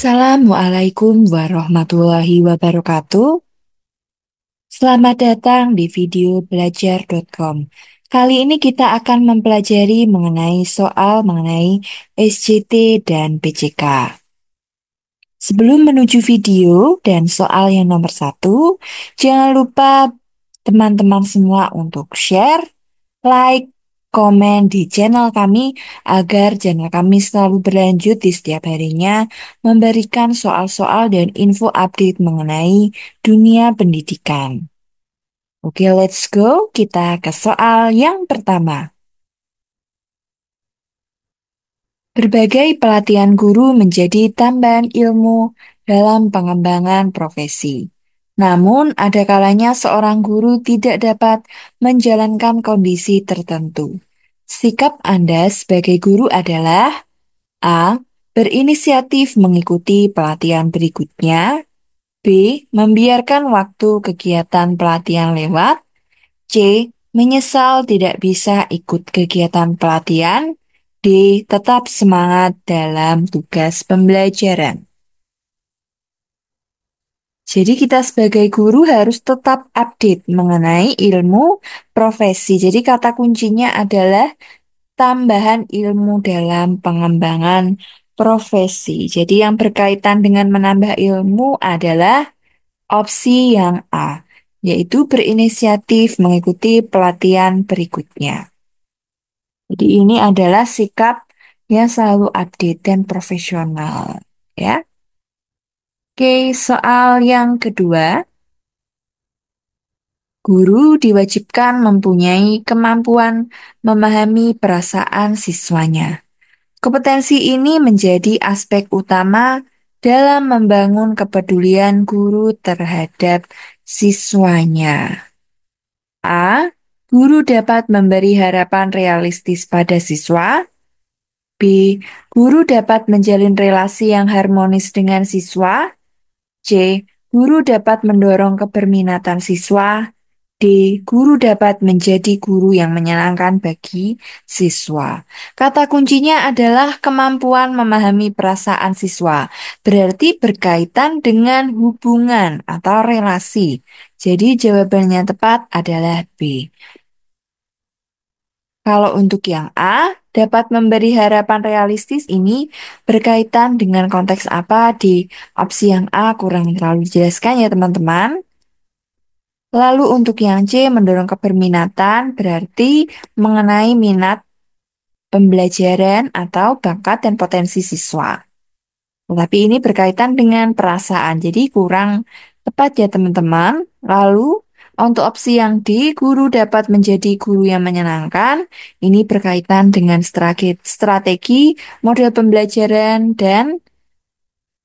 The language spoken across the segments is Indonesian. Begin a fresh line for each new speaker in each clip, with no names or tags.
Assalamualaikum warahmatullahi wabarakatuh. Selamat datang di video belajar.com. Kali ini kita akan mempelajari mengenai soal mengenai SJT dan PJK. Sebelum menuju video dan soal yang nomor 1, jangan lupa teman-teman semua untuk share, like, komen di channel kami agar channel kami selalu berlanjut di setiap harinya memberikan soal-soal dan info update mengenai dunia pendidikan. Oke, let's go. Kita ke soal yang pertama. Berbagai pelatihan guru menjadi tambahan ilmu dalam pengembangan profesi. Namun, ada kalanya seorang guru tidak dapat menjalankan kondisi tertentu. Sikap Anda sebagai guru adalah A. Berinisiatif mengikuti pelatihan berikutnya. B. Membiarkan waktu kegiatan pelatihan lewat. C. Menyesal tidak bisa ikut kegiatan pelatihan. D. Tetap semangat dalam tugas pembelajaran. Jadi kita sebagai guru harus tetap update mengenai ilmu profesi. Jadi kata kuncinya adalah tambahan ilmu dalam pengembangan profesi. Jadi yang berkaitan dengan menambah ilmu adalah opsi yang A, yaitu berinisiatif mengikuti pelatihan berikutnya. Jadi ini adalah sikap yang selalu update dan profesional, ya. Oke, soal yang kedua, guru diwajibkan mempunyai kemampuan memahami perasaan siswanya. Kompetensi ini menjadi aspek utama dalam membangun kepedulian guru terhadap siswanya. A. Guru dapat memberi harapan realistis pada siswa. B. Guru dapat menjalin relasi yang harmonis dengan siswa. C. Guru dapat mendorong keberminatan siswa. D. Guru dapat menjadi guru yang menyenangkan bagi siswa. Kata kuncinya adalah kemampuan memahami perasaan siswa. Berarti berkaitan dengan hubungan atau relasi. Jadi jawabannya tepat adalah B. Kalau untuk yang A, dapat memberi harapan realistis ini berkaitan dengan konteks apa di opsi yang A kurang terlalu dijelaskan ya teman-teman. Lalu untuk yang C, mendorong keberminatan berarti mengenai minat pembelajaran atau bakat dan potensi siswa. Tetapi ini berkaitan dengan perasaan, jadi kurang tepat ya teman-teman. Lalu untuk opsi yang D, guru dapat menjadi guru yang menyenangkan. Ini berkaitan dengan strategi, model pembelajaran, dan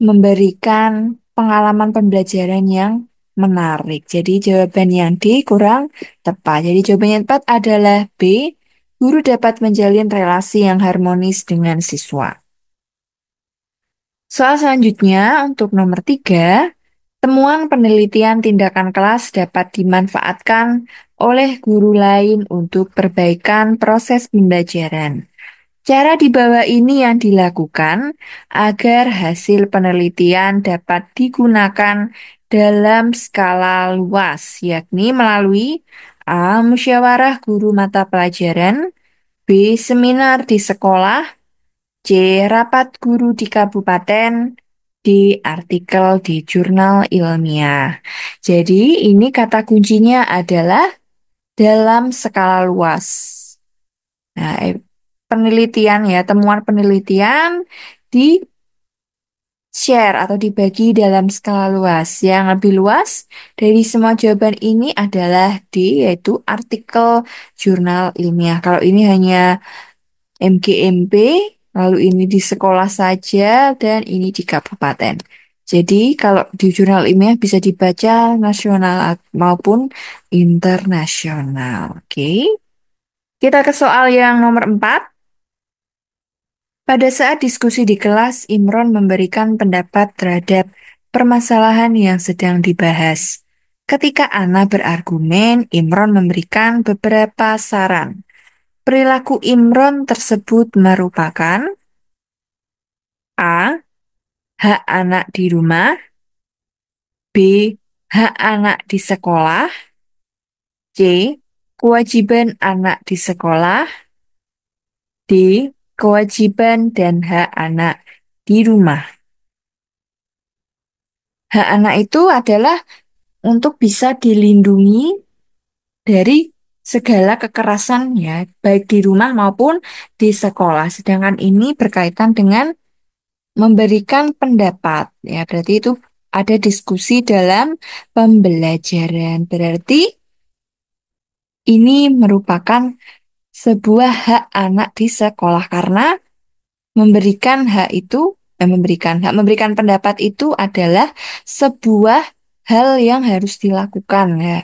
memberikan pengalaman pembelajaran yang menarik. Jadi jawaban yang D kurang tepat. Jadi jawaban yang tepat adalah B, guru dapat menjalin relasi yang harmonis dengan siswa. Soal selanjutnya untuk nomor 3, temuan penelitian tindakan kelas dapat dimanfaatkan oleh guru lain untuk perbaikan proses pembelajaran. Cara di bawah ini yang dilakukan agar hasil penelitian dapat digunakan dalam skala luas, yakni melalui A. Musyawarah guru mata pelajaran, B. Seminar di sekolah, C. Rapat guru di kabupaten, D. Artikel di jurnal ilmiah. Jadi ini kata kuncinya adalah dalam skala luas. Nah, penelitian ya, temuan penelitian di share atau dibagi dalam skala luas. Yang lebih luas dari semua jawaban ini adalah D, yaitu artikel jurnal ilmiah. Kalau ini hanya MGMP, lalu ini di sekolah saja, dan ini di kabupaten. Jadi kalau di jurnal ilmiah bisa dibaca nasional maupun internasional. Oke. Kita ke soal yang nomor 4. Pada saat diskusi di kelas, Imron memberikan pendapat terhadap permasalahan yang sedang dibahas. Ketika Ana berargumen, Imron memberikan beberapa saran. Perilaku Imron tersebut merupakan A. hak anak di rumah, B. hak anak di sekolah, C. kewajiban anak di sekolah, D. kewajiban dan hak anak di rumah. Hak anak itu adalah untuk bisa dilindungi dari segala kekerasan ya, baik di rumah maupun di sekolah. Sedangkan ini berkaitan dengan memberikan pendapat ya, berarti itu ada diskusi dalam pembelajaran. Berarti ini merupakan sebuah hak anak di sekolah karena memberikan hak itu memberikan pendapat itu adalah sebuah hal yang harus dilakukan ya.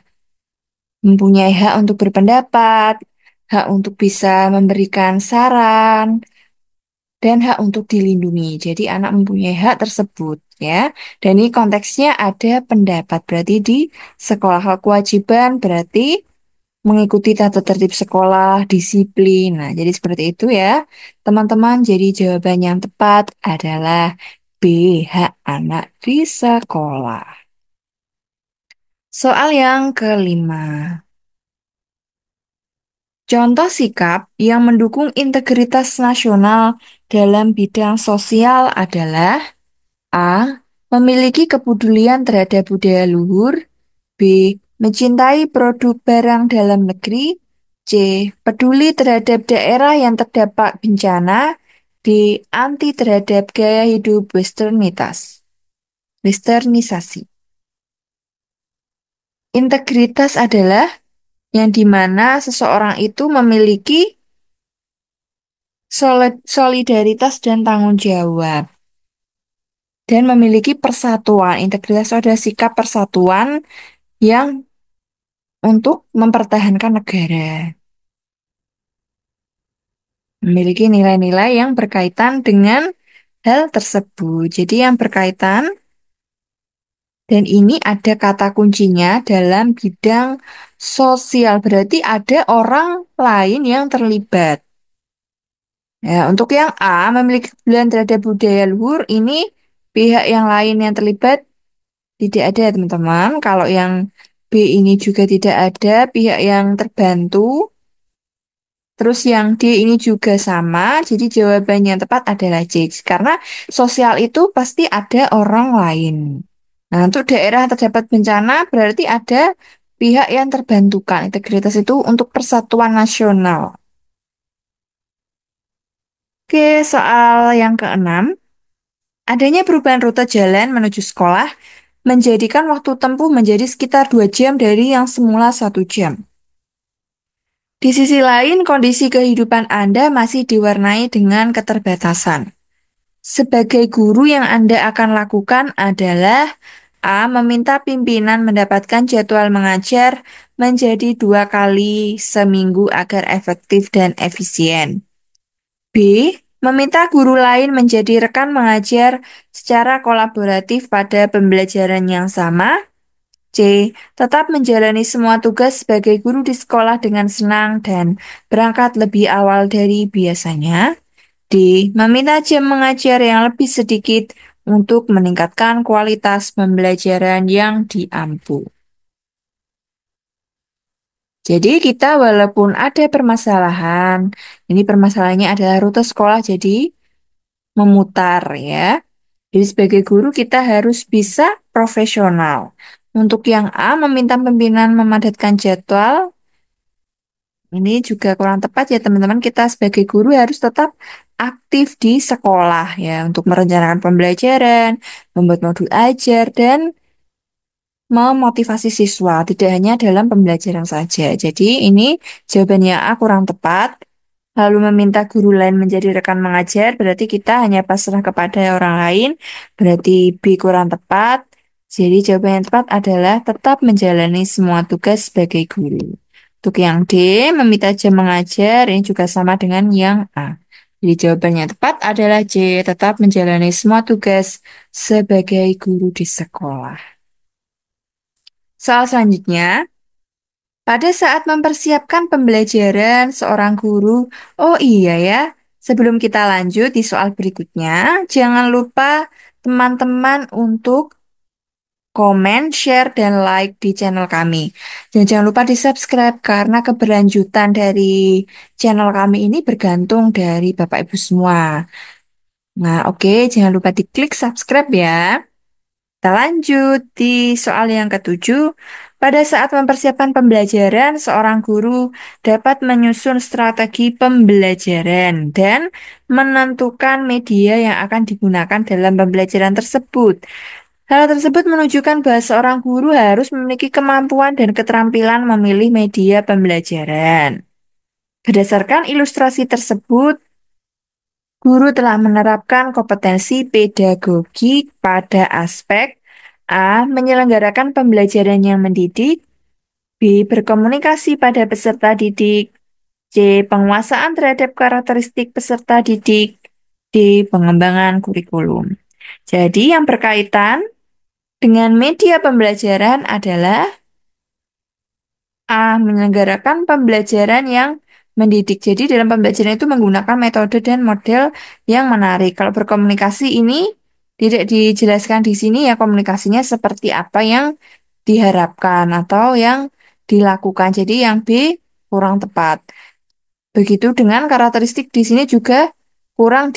Mempunyai hak untuk berpendapat, hak untuk bisa memberikan saran, dan hak untuk dilindungi. Jadi anak mempunyai hak tersebut ya. Dan ini konteksnya ada pendapat. Berarti di sekolah hak kewajiban berarti mengikuti tata tertib sekolah, disiplin. Nah, jadi seperti itu ya. Teman-teman, jadi jawaban yang tepat adalah B, hak anak di sekolah. Soal yang kelima. Contoh sikap yang mendukung integritas nasional dalam bidang sosial adalah A. Memiliki kepedulian terhadap budaya luhur. B. Mencintai produk barang dalam negeri. C. Peduli terhadap daerah yang terdampak bencana. D. Anti terhadap gaya hidup westernisasi. Integritas adalah yang dimana seseorang itu memiliki solidaritas dan tanggung jawab dan memiliki persatuan. Integritas itu adalah sikap persatuan yang untuk mempertahankan negara. Memiliki nilai-nilai yang berkaitan dengan hal tersebut. Jadi yang berkaitan dan ini ada kata kuncinya dalam bidang sosial. Berarti ada orang lain yang terlibat. Ya, untuk yang A, memiliki kepedulian terhadap budaya luhur, ini pihak yang lain yang terlibat tidak ada, teman-teman. Kalau yang B ini juga tidak ada pihak yang terbantu. Terus yang D ini juga sama, jadi jawaban yang tepat adalah C. Karena sosial itu pasti ada orang lain. Nah, untuk daerah yang terdapat bencana berarti ada pihak yang terbantukan. Integritas itu untuk persatuan nasional. Oke, soal yang keenam. Adanya perubahan rute jalan menuju sekolah menjadikan waktu tempuh menjadi sekitar 2 jam dari yang semula 1 jam. Di sisi lain, kondisi kehidupan Anda masih diwarnai dengan keterbatasan. Sebagai guru yang Anda akan lakukan adalah A. Meminta pimpinan mendapatkan jadwal mengajar menjadi 2 kali seminggu agar efektif dan efisien. B. Meminta guru lain menjadi rekan mengajar secara kolaboratif pada pembelajaran yang sama. C. Tetap menjalani semua tugas sebagai guru di sekolah dengan senang dan berangkat lebih awal dari biasanya. D. Meminta jam mengajar yang lebih sedikit untuk meningkatkan kualitas pembelajaran yang diampu. Jadi kita walaupun ada permasalahan, ini permasalahannya adalah rute sekolah jadi memutar ya. Jadi sebagai guru kita harus bisa profesional. Untuk yang A, meminta pimpinan memadatkan jadwal. Ini juga kurang tepat ya teman-teman. Kita sebagai guru harus tetap aktif di sekolah ya untuk merencanakan pembelajaran, membuat modul ajar, dan memotivasi siswa. Tidak hanya dalam pembelajaran saja. Jadi ini jawabannya A kurang tepat. Lalu meminta guru lain menjadi rekan mengajar, berarti kita hanya pasrah kepada orang lain, berarti B kurang tepat. Jadi jawaban yang tepat adalah tetap menjalani semua tugas sebagai guru. Untuk yang D, meminta jam mengajar, ini juga sama dengan yang A. Jadi jawaban yang tepat adalah C, tetap menjalani semua tugas sebagai guru di sekolah. Soal selanjutnya, pada saat mempersiapkan pembelajaran seorang guru, oh iya ya, sebelum kita lanjut di soal berikutnya, jangan lupa teman-teman untuk komen, share, dan like di channel kami. Dan jangan lupa di-subscribe karena keberlanjutan dari channel kami ini bergantung dari Bapak Ibu semua. Nah, oke, jangan lupa diklik subscribe ya. Kita lanjut di soal yang ketujuh. Pada saat mempersiapkan pembelajaran, seorang guru dapat menyusun strategi pembelajaran dan menentukan media yang akan digunakan dalam pembelajaran tersebut. Hal tersebut menunjukkan bahwa seorang guru harus memiliki kemampuan dan keterampilan memilih media pembelajaran. Berdasarkan ilustrasi tersebut, guru telah menerapkan kompetensi pedagogi pada aspek A. Menyelenggarakan pembelajaran yang mendidik. B. Berkomunikasi pada peserta didik. C. Penguasaan terhadap karakteristik peserta didik. D. Pengembangan kurikulum. Jadi yang berkaitan dengan media pembelajaran adalah A. Menyelenggarakan pembelajaran yang mendidik. Jadi dalam pembelajaran itu menggunakan metode dan model yang menarik. Kalau berkomunikasi ini tidak dijelaskan di sini ya komunikasinya seperti apa yang diharapkan atau yang dilakukan. Jadi yang B kurang tepat. Begitu dengan karakteristik di sini juga kurang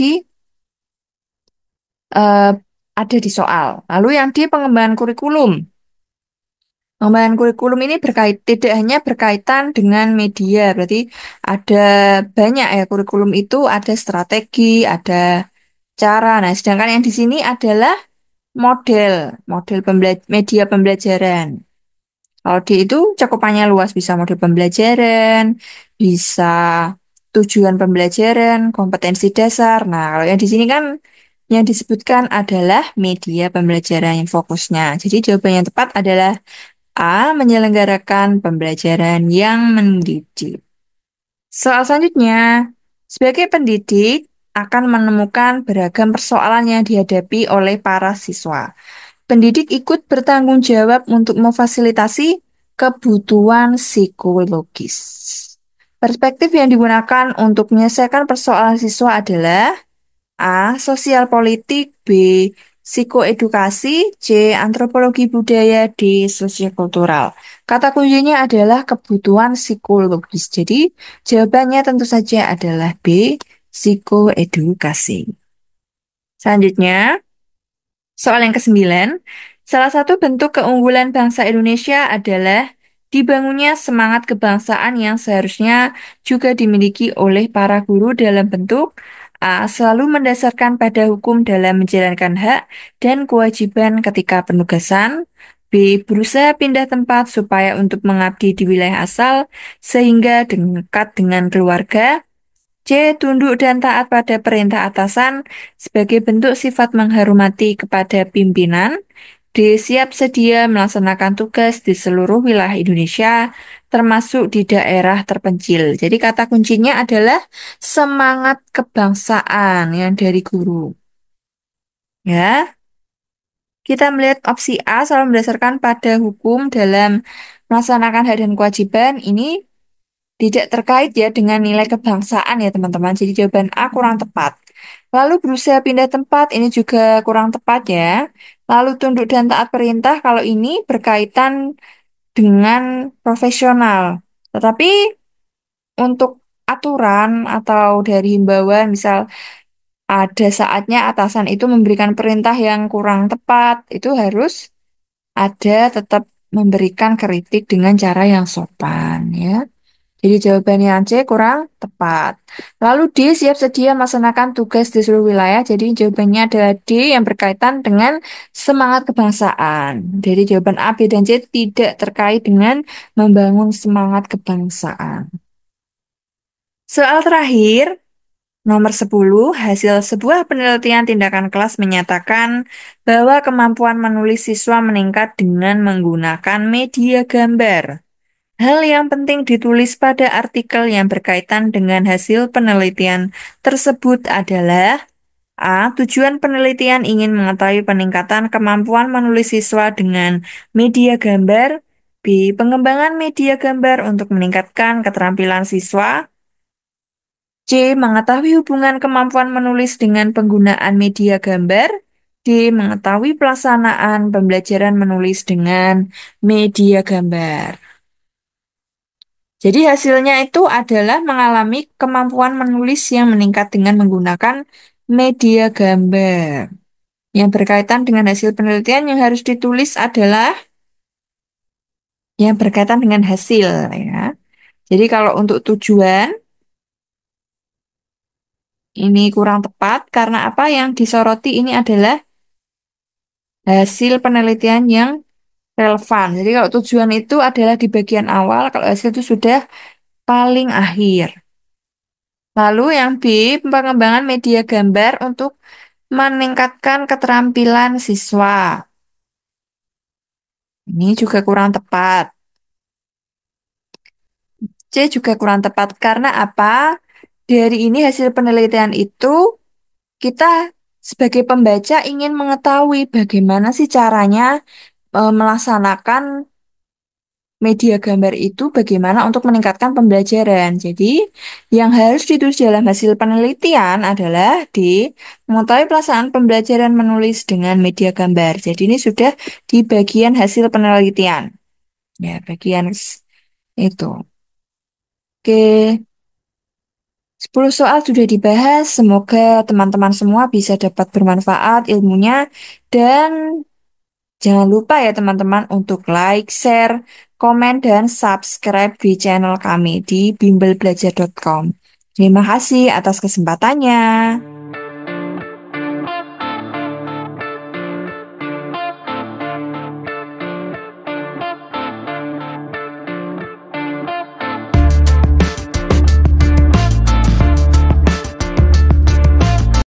eh, ada di soal. Lalu yang D pengembangan kurikulum. Pengembangan kurikulum ini tidak hanya berkaitan dengan media, berarti ada banyak ya kurikulum itu ada strategi, ada cara. Nah, sedangkan yang di sini adalah model, model media pembelajaran. Kalau di itu cakupannya luas, bisa model pembelajaran, bisa tujuan pembelajaran, kompetensi dasar. Nah, kalau yang di sini kan yang disebutkan adalah media pembelajaran yang fokusnya. Jadi jawaban yang tepat adalah A. Menyelenggarakan pembelajaran yang mendidik. Soal selanjutnya, sebagai pendidik akan menemukan beragam persoalan yang dihadapi oleh para siswa. Pendidik ikut bertanggung jawab untuk memfasilitasi kebutuhan psikologis. Perspektif yang digunakan untuk menyelesaikan persoalan siswa adalah A. Sosial politik. B. Psikoedukasi. C. Antropologi budaya. D. Sosiokultural. Kata kuncinya adalah kebutuhan psikologis. Jadi jawabannya tentu saja adalah B. Psikoedukasi. Selanjutnya, soal yang kesembilan, salah satu bentuk keunggulan bangsa Indonesia adalah dibangunnya semangat kebangsaan yang seharusnya juga dimiliki oleh para guru dalam bentuk A. Selalu mendasarkan pada hukum dalam menjalankan hak dan kewajiban ketika penugasan. B. Berusaha pindah tempat supaya untuk mengabdi di wilayah asal sehingga dekat dengan keluarga. C. Tunduk dan taat pada perintah atasan sebagai bentuk sifat menghormati kepada pimpinan. D. Siap sedia melaksanakan tugas di seluruh wilayah Indonesia, termasuk di daerah terpencil. Jadi kata kuncinya adalah semangat kebangsaan yang dari guru. Ya, kita melihat opsi A selalu berdasarkan pada hukum dalam melaksanakan hak dan kewajiban. Ini tidak terkait ya dengan nilai kebangsaan ya teman-teman. Jadi jawaban A kurang tepat. Lalu berusaha pindah tempat ini juga kurang tepat ya. Lalu tunduk dan taat perintah kalau ini berkaitan dengan profesional. Tetapi untuk aturan atau dari himbauan misal ada saatnya atasan itu memberikan perintah yang kurang tepat, itu harus ada tetap memberikan kritik dengan cara yang sopan ya. Jadi jawabannya C kurang tepat. Lalu D siap sedia melaksanakan tugas di seluruh wilayah. Jadi jawabannya adalah D yang berkaitan dengan semangat kebangsaan. Jadi jawaban A, B, dan C tidak terkait dengan membangun semangat kebangsaan. Soal terakhir, nomor 10, hasil sebuah penelitian tindakan kelas menyatakan bahwa kemampuan menulis siswa meningkat dengan menggunakan media gambar. Hal yang penting ditulis pada artikel yang berkaitan dengan hasil penelitian tersebut adalah A. Tujuan penelitian ingin mengetahui peningkatan kemampuan menulis siswa dengan media gambar. B. Pengembangan media gambar untuk meningkatkan keterampilan siswa. C. Mengetahui hubungan kemampuan menulis dengan penggunaan media gambar. D. Mengetahui pelaksanaan pembelajaran menulis dengan media gambar. Jadi hasilnya itu adalah mengalami kemampuan menulis yang meningkat dengan menggunakan media gambar. Yang berkaitan dengan hasil penelitian yang harus ditulis adalah yang berkaitan dengan hasil ya. Jadi kalau untuk tujuan ini kurang tepat karena apa yang disoroti ini adalah hasil penelitian yang relevan. Jadi kalau tujuan itu adalah di bagian awal, kalau hasil itu sudah paling akhir. Lalu yang B, pengembangan media gambar untuk meningkatkan keterampilan siswa. Ini juga kurang tepat. C juga kurang tepat karena apa? Dari ini hasil penelitian itu kita sebagai pembaca ingin mengetahui bagaimana sih caranya melaksanakan media gambar itu bagaimana untuk meningkatkan pembelajaran. Jadi, yang harus ditulis dalam hasil penelitian adalah D. Mengetahui pelaksanaan pembelajaran menulis dengan media gambar. Jadi, ini sudah di bagian hasil penelitian. Ya, bagian itu. Oke, 10 soal sudah dibahas. Semoga teman-teman semua bisa dapat bermanfaat ilmunya. Dan jangan lupa ya teman-teman untuk like, share, komen, dan subscribe di channel kami di bimbelbelajar.com. Terima kasih atas kesempatannya.